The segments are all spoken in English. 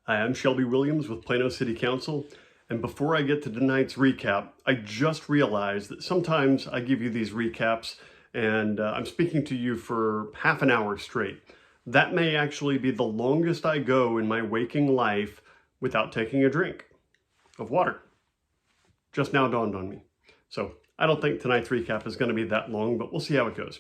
Hi, I'm Shelby Williams with Plano City Council, and before I get to tonight's recap, I just realized that sometimes I give you these recaps and I'm speaking to you for half an hour straight. That may actually be the longest I go in my waking life without taking a drink of water. Just now dawned on me. So I don't think tonight's recap is going to be that long, but we'll see how it goes.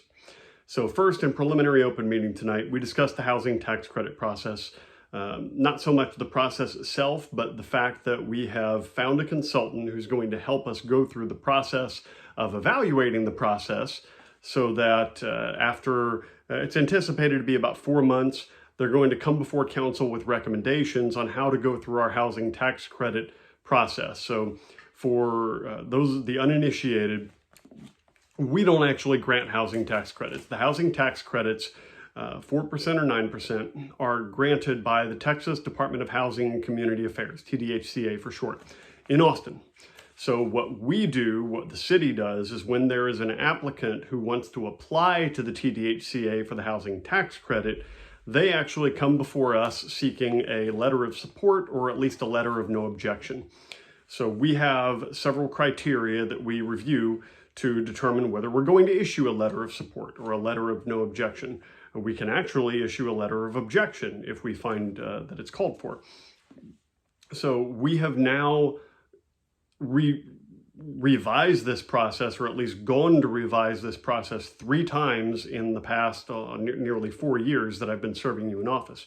So first, in preliminary open meeting tonight, we discussed the housing tax credit process. Not so much the process itself, but the fact that we have found a consultant who's going to help us go through the process of evaluating the process so that after it's anticipated to be about 4 months, they're going to come before council with recommendations on how to go through our housing tax credit process. So for the uninitiated, we don't actually grant housing tax credits. The housing tax credits, 4% or 9%, are granted by the Texas Department of Housing and Community Affairs, TDHCA for short, in Austin. So what we do, what the city does, is when there is an applicant who wants to apply to the TDHCA for the housing tax credit, they actually come before us seeking a letter of support or at least a letter of no objection. So we have several criteria that we review to determine whether we're going to issue a letter of support or a letter of no objection. We can actually issue a letter of objection if we find that it's called for. So we have now revised this process, or at least gone to revise this process 3 times in the past nearly 4 years that I've been serving you in office,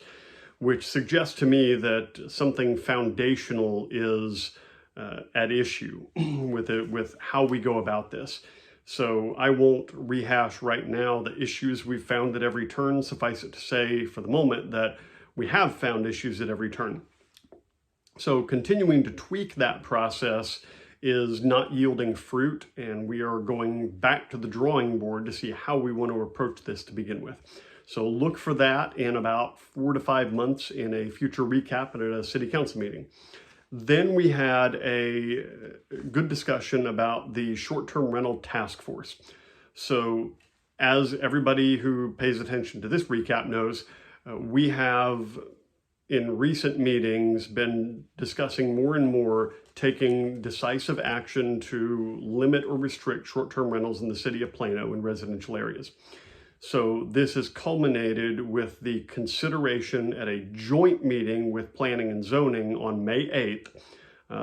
which suggests to me that something foundational is at issue with how we go about this. So I won't rehash right now the issues we've found at every turn. Suffice it to say for the moment that we have found issues at every turn. So continuing to tweak that process is not yielding fruit, and we are going back to the drawing board to see how we want to approach this to begin with. So look for that in about 4 to 5 months in a future recap at a city council meeting. Then we had a good discussion about the short-term rental task force. So as everybody who pays attention to this recap knows, we have in recent meetings been discussing more and more taking decisive action to limit or restrict short-term rentals in the city of Plano in residential areas. So this has culminated with the consideration at a joint meeting with Planning and Zoning on May 8th.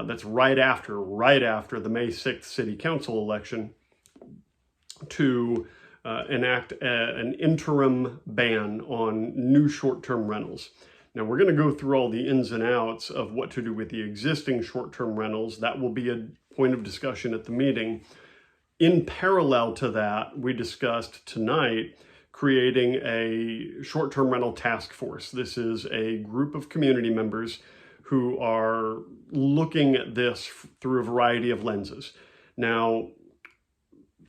That's right after the May 6th City Council election, to enact an interim ban on new short-term rentals. Now we're going to go through all the ins and outs of what to do with the existing short-term rentals. That will be a point of discussion at the meeting. In parallel to that, we discussed tonight creating a short-term rental task force. This is a group of community members who are looking at this through a variety of lenses. Now,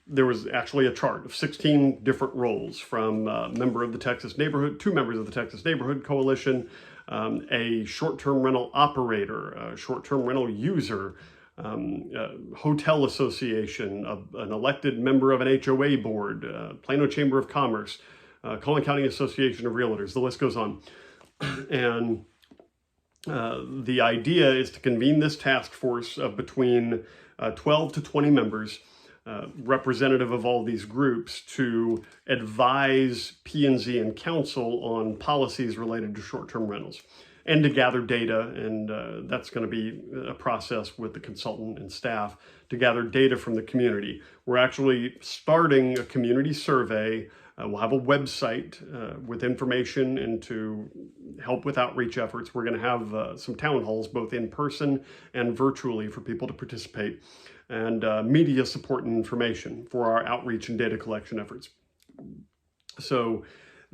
there was actually a chart of 16 different roles, from a member of the Texas Neighborhood, 2 members of the Texas Neighborhood Coalition, a short-term rental operator, a short-term rental user, hotel association, an elected member of an HOA board, Plano Chamber of Commerce, Collin County Association of Realtors, the list goes on. And the idea is to convene this task force of between 12 to 20 members, representative of all these groups, to advise P&Z and council on policies related to short-term rentals, and to gather data, and that's going to be a process with the consultant and staff to gather data from the community. We're actually starting a community survey. We'll have a website with information and to help with outreach efforts. We're going to have some town halls, both in person and virtually, for people to participate, and media support and information for our outreach and data collection efforts. So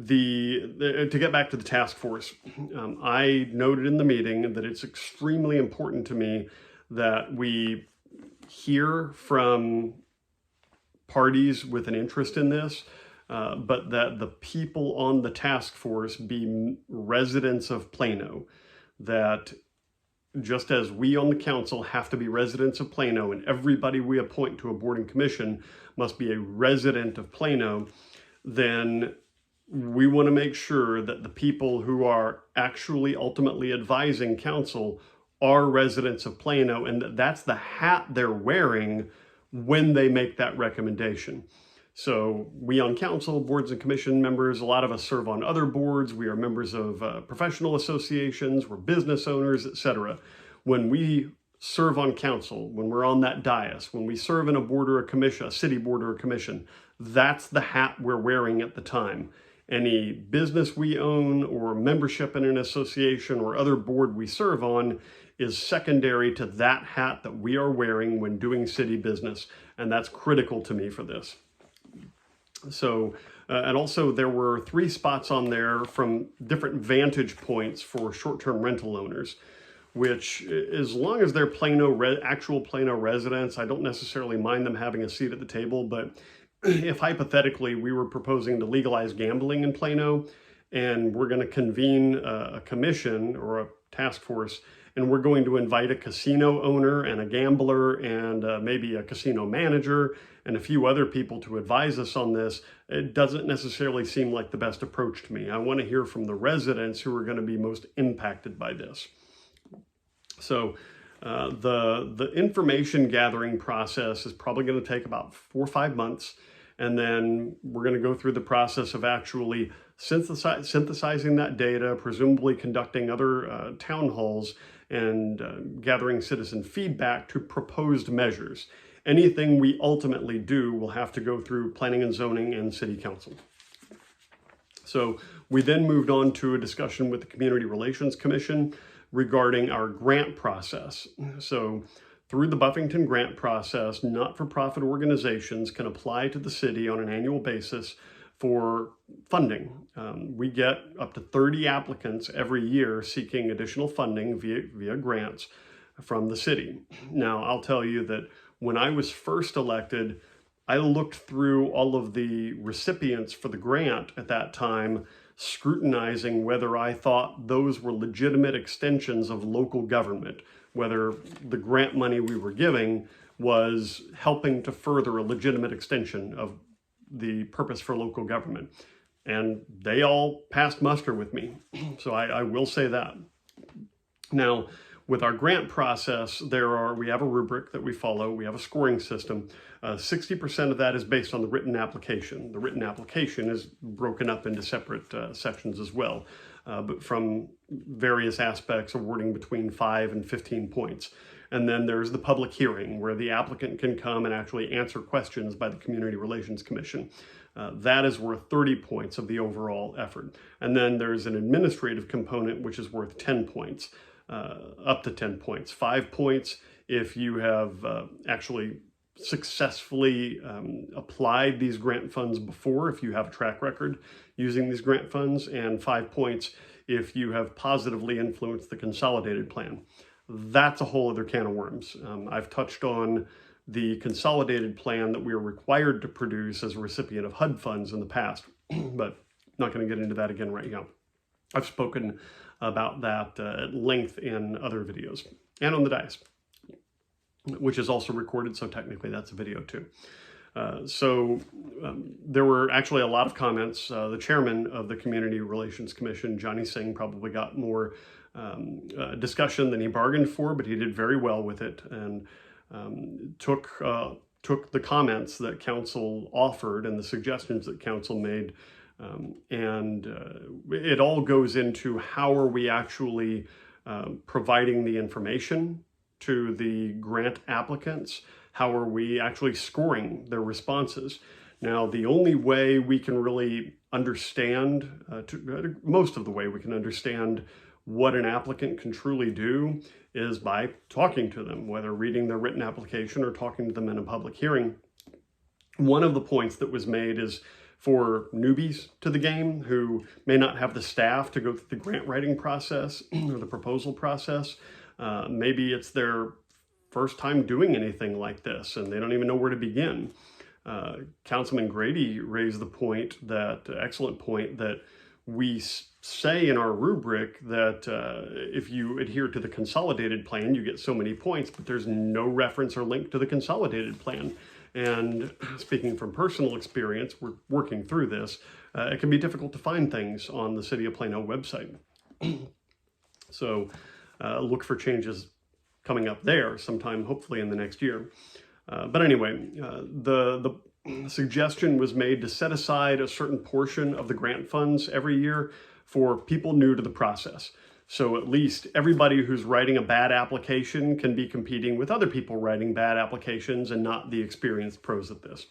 to get back to the task force, I noted in the meeting that it's extremely important to me that we hear from parties with an interest in this, but that the people on the task force be residents of Plano, that just as we on the council have to be residents of Plano and everybody we appoint to a board and commission must be a resident of Plano, then we want to make sure that the people who are actually ultimately advising council are residents of Plano, and that that's the hat they're wearing when they make that recommendation. So we on council, boards and commission members, a lot of us serve on other boards. We are members of professional associations, we're business owners, etc. When we serve on council, when we're on that dais, when we serve in a board or a commission, a city board or a commission, that's the hat we're wearing at the time. Any business we own or membership in an association or other board we serve on is secondary to that hat that we are wearing when doing city business. And that's critical to me for this. So, and also there were 3 spots on there from different vantage points for short-term rental owners, which, as long as they're actual Plano residents, I don't necessarily mind them having a seat at the table. But if hypothetically we were proposing to legalize gambling in Plano, and we're going to convene a commission or a task force, and we're going to invite a casino owner and a gambler and maybe a casino manager and a few other people to advise us on this, it doesn't necessarily seem like the best approach to me. I want to hear from the residents who are going to be most impacted by this. So the information gathering process is probably going to take about 4 or 5 months. And then we're going to go through the process of actually synthesizing that data, presumably conducting other town halls, and gathering citizen feedback to proposed measures. Anything we ultimately do will have to go through planning and zoning and city council. So we then moved on to a discussion with the Community Relations Commission regarding our grant process. So through the Buffington grant process, not-for-profit organizations can apply to the city on an annual basis for funding. We get up to 30 applicants every year seeking additional funding via grants from the city. Now, I'll tell you that when I was first elected, I looked through all of the recipients for the grant at that time, scrutinizing whether I thought those were legitimate extensions of local government, whether the grant money we were giving was helping to further a legitimate extension of the purpose for local government. And they all passed muster with me. So I will say that. Now, with our grant process, we have a rubric that we follow. We have a scoring system. 60% of that is based on the written application. The written application is broken up into separate sections as well, but from various aspects awarding between 5 and 15 points. And then there's the public hearing where the applicant can come and actually answer questions by the Community Relations Commission. That is worth 30 points of the overall effort. And then there's an administrative component which is worth 10 points. Up to 10 points, 5 points if you have actually successfully applied these grant funds before, if you have a track record using these grant funds, and 5 points if you have positively influenced the consolidated plan. That's a whole other can of worms. I've touched on the consolidated plan that we are required to produce as a recipient of HUD funds in the past, but not going to get into that again right now. I've spoken about that at length in other videos and on the dais, which is also recorded, so technically that's a video too. There were actually a lot of comments. The chairman of the Community Relations Commission, Johnny Singh, probably got more discussion than he bargained for, but he did very well with it, and took the comments that council offered and the suggestions that council made. It all goes into how are we actually providing the information to the grant applicants? How are we actually scoring their responses? Now, the only way we can really understand, most of the way we can understand what an applicant can truly do is by talking to them, whether reading their written application or talking to them in a public hearing. One of the points that was made is for newbies to the game who may not have the staff to go through the grant writing process or the proposal process. Maybe it's their first time doing anything like this and they don't even know where to begin. Councilman Grady raised the point excellent point that we say in our rubric that if you adhere to the consolidated plan, you get so many points, but there's no reference or link to the consolidated plan. And speaking from personal experience, we're working through this. it can be difficult to find things on the City of Plano website. So look for changes coming up there sometime, hopefully in the next year. But anyway, the suggestion was made to set aside a certain portion of the grant funds every year for people new to the process. So at least everybody who's writing a bad application can be competing with other people writing bad applications and not the experienced pros at this.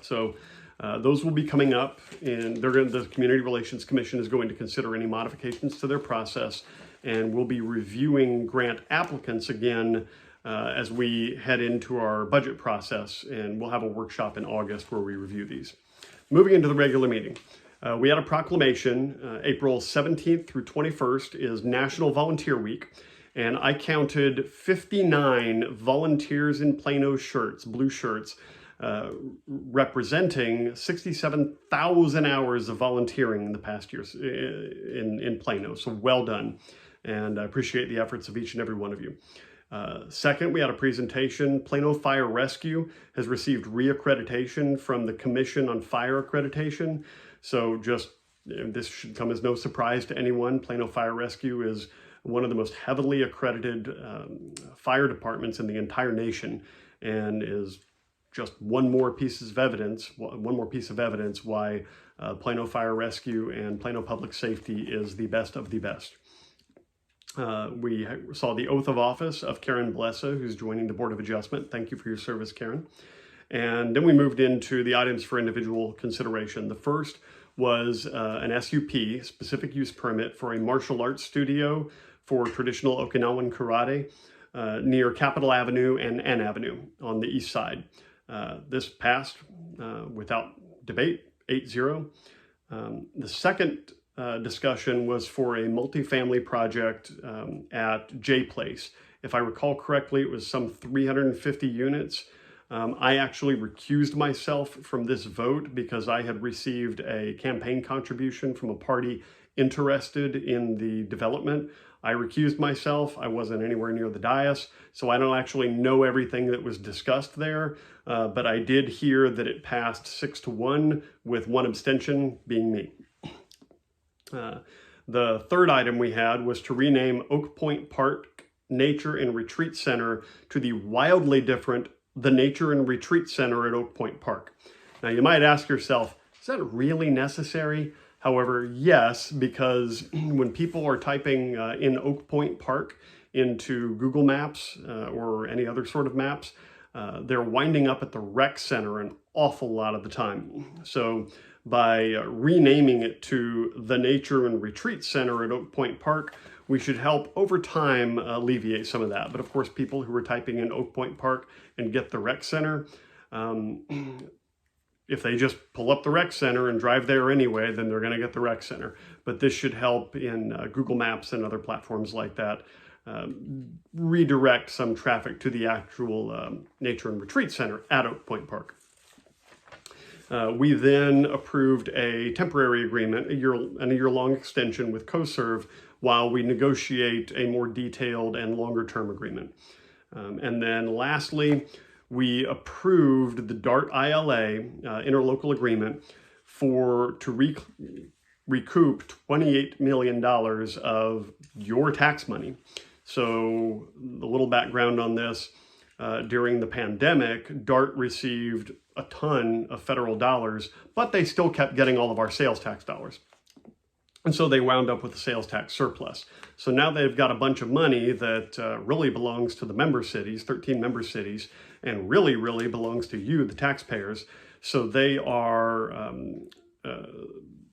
So those will be coming up, and the Community Relations Commission is going to consider any modifications to their process, and we'll be reviewing grant applicants again as we head into our budget process, and we'll have a workshop in August where we review these. Moving into the regular meeting. We had a proclamation. April 17th through 21st is National Volunteer Week, and I counted 59 volunteers in Plano shirts, blue shirts, representing 67,000 hours of volunteering in the past years in Plano. So well done, and I appreciate the efforts of each and every one of you. Second, we had a presentation. Plano Fire Rescue has received Re-Accreditation from the Commission on Fire Accreditation. So this should come as no surprise to anyone. Plano Fire Rescue is one of the most heavily accredited fire departments in the entire nation, and is just one more piece of evidence why Plano Fire Rescue and Plano Public Safety is the best of the best. We saw the oath of office of Karen Belessa, who's joining the Board of Adjustment. Thank you for your service, Karen. And then we moved into the items for individual consideration. The first was an SUP, specific use permit, for a martial arts studio for traditional Okinawan karate near Capitol Avenue and N Avenue on the east side. This passed without debate, 8-0. The second discussion was for a multifamily project at J Place. If I recall correctly, it was some 350 units. I actually recused myself from this vote because I had received a campaign contribution from a party interested in the development. I recused myself. I wasn't anywhere near the dais, so I don't actually know everything that was discussed there, but I did hear that it passed 6-1 with one abstention being me. The third item we had was to rename Oak Point Park Nature and Retreat Center to the wildly different The Nature and Retreat Center at Oak Point Park. Now you might ask yourself, is that really necessary? However, yes, because when people are typing in Oak Point Park into Google Maps or any other sort of maps, they're winding up at the rec center an awful lot of the time. So by renaming it to the Nature and Retreat Center at Oak Point Park, we should help over time alleviate some of that. But of course, people who are typing in Oak Point Park and get the rec center, if they just pull up the rec center and drive there anyway, then they're going to get the rec center. But this should help in Google Maps and other platforms like that redirect some traffic to the actual Nature and Retreat Center at Oak Point Park. We then approved a temporary agreement, a year-long extension with CoServ, while we negotiate a more detailed and longer-term agreement. And then lastly, we approved the DART ILA interlocal agreement to recoup $28 million of your tax money. So a little background on this. During the pandemic, DART received a ton of federal dollars, but they still kept getting all of our sales tax dollars. And so they wound up with a sales tax surplus. So now they've got a bunch of money that really belongs to the member cities, 13 member cities, and really belongs to you, the taxpayers. So they are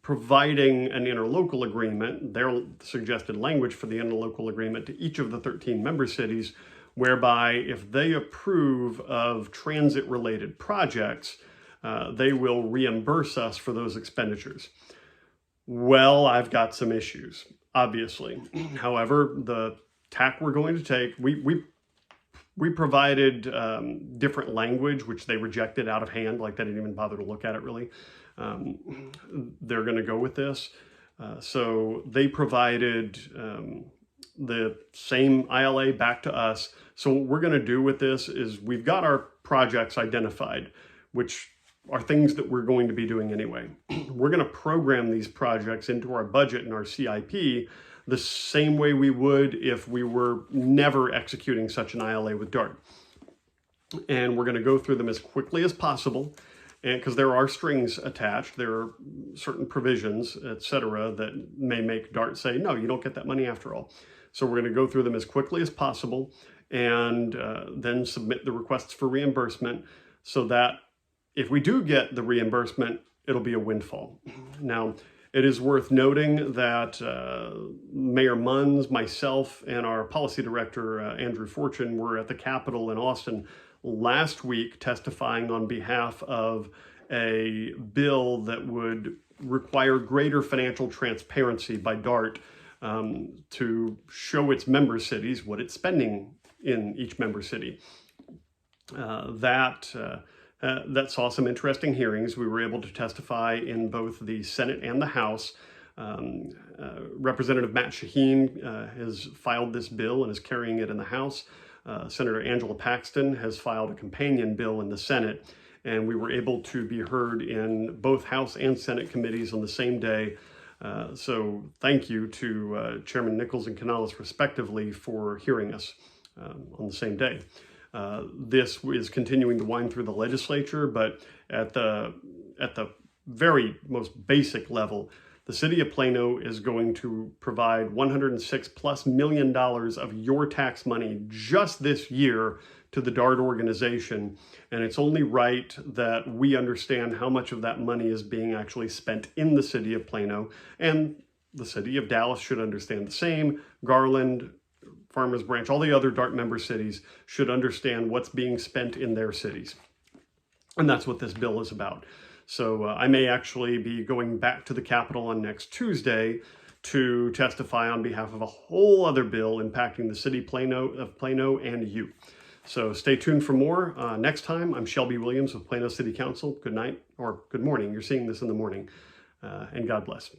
providing an interlocal agreement, their suggested language for the interlocal agreement, to each of the 13 member cities, whereby if they approve of transit-related projects, they will reimburse us for those expenditures. Well, I've got some issues, obviously. However, the tack we're going to take, we provided different language, which they rejected out of hand, like they didn't even bother to look at it really. They're going to go with this. So they provided the same ILA back to us. So what we're going to do with this is we've got our projects identified, which are things that we're going to be doing anyway. We're going to program these projects into our budget and our CIP the same way we would if we were never executing such an ILA with DART. And we're going to go through them as quickly as possible, and because there are strings attached, there are certain provisions, etc., that may make DART say, no, you don't get that money after all. So we're going to go through them as quickly as possible and then submit the requests for reimbursement so that if we do get the reimbursement, it'll be a windfall. Now, it is worth noting that Mayor Munns, myself, and our policy director, Andrew Fortune, were at the Capitol in Austin last week testifying on behalf of a bill that would require greater financial transparency by DART to show its member cities what it's spending in each member city. That saw some interesting hearings. We were able to testify in both the Senate and the House. Representative Matt Shaheen has filed this bill and is carrying it in the House. Senator Angela Paxton has filed a companion bill in the Senate, and we were able to be heard in both House and Senate committees on the same day. So thank you to Chairman Nichols and Canales, respectively, for hearing us on the same day. This is continuing to wind through the legislature, but at the very most basic level, the city of Plano is going to provide $106+ million of your tax money just this year to the DART organization. And it's only right that we understand how much of that money is being actually spent in the city of Plano. And the city of Dallas should understand the same. Garland, Farmers Branch, all the other DART member cities should understand what's being spent in their cities. And that's what this bill is about. So I may actually be going back to the Capitol on next Tuesday to testify on behalf of a whole other bill impacting the city of Plano and you. So stay tuned for more. Next time, I'm Shelby Williams with Plano City Council. Good night, or good morning. You're seeing this in the morning. And God bless.